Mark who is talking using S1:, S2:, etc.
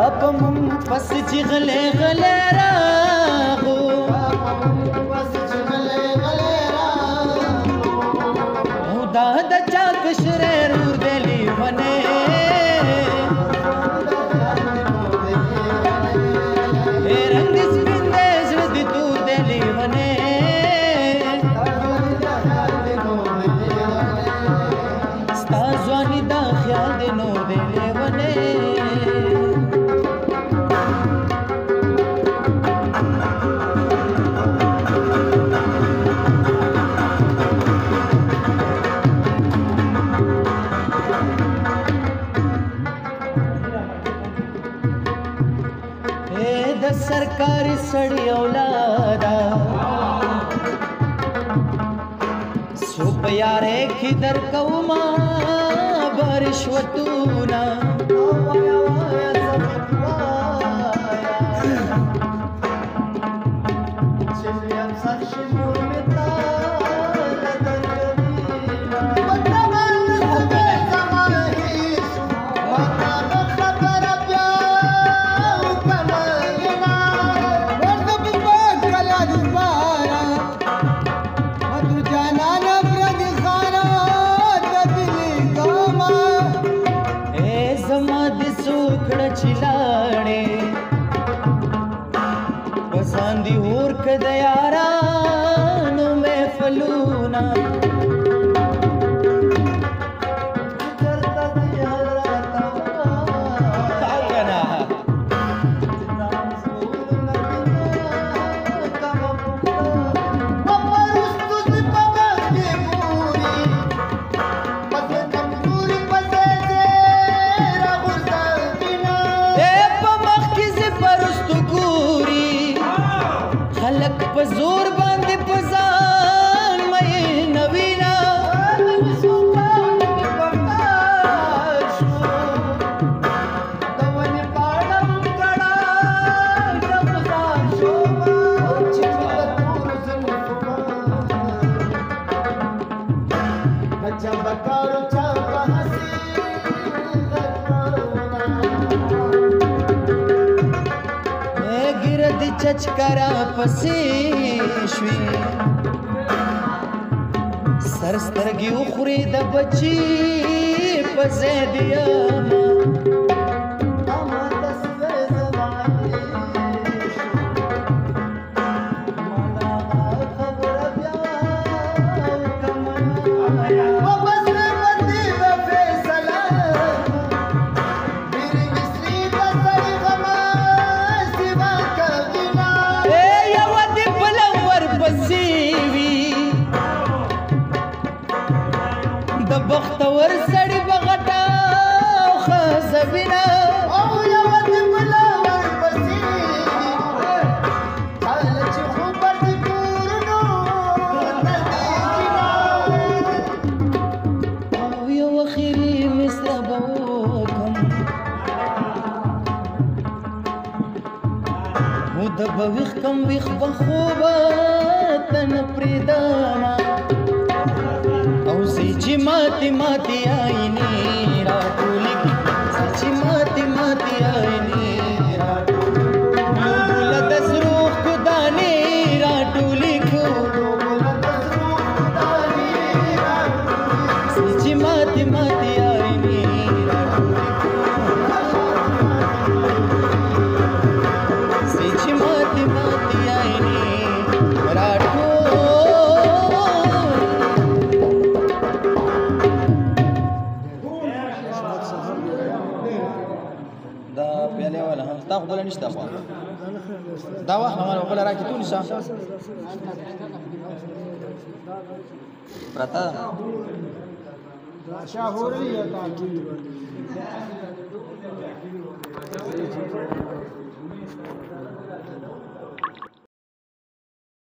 S1: आप मम पस चिगले गले रागो दादा चाक शरे रूर देली बने रंग स्पिंदे जदी तू देली बने स्ताजवानी दा ख्याल दे नूर देले बने सरकारी सड़ी औलादा सुप यारे खिदर कौमा बरिश्वतूना चिलाड़े पसंदी और कदयारा नो में फलूना जोर बांधे पजान मई नवीना चचकरा पसेश्वी सरस्तरगी उखरी द बची पजेदिया बख्तवर सड़ी बगटा खजबिना ओ यवत बुलावर बसी हालच खुबर पूरनो तदीना ओ यो अखिरी मिसबोकम مدب ويخكم ويخ بخوبة نبرداما سيجي ماتي ماتي عيني راتولك سيجي ماتي ماتي عيني بولا تسروخ كداني راتولك سيجي ماتي ماتي عيني سيجي ماتي ماتي عيني تاخذ ولا نشتا دا واخد ما ولا راكي تونس برتا شاهوريه تاكيد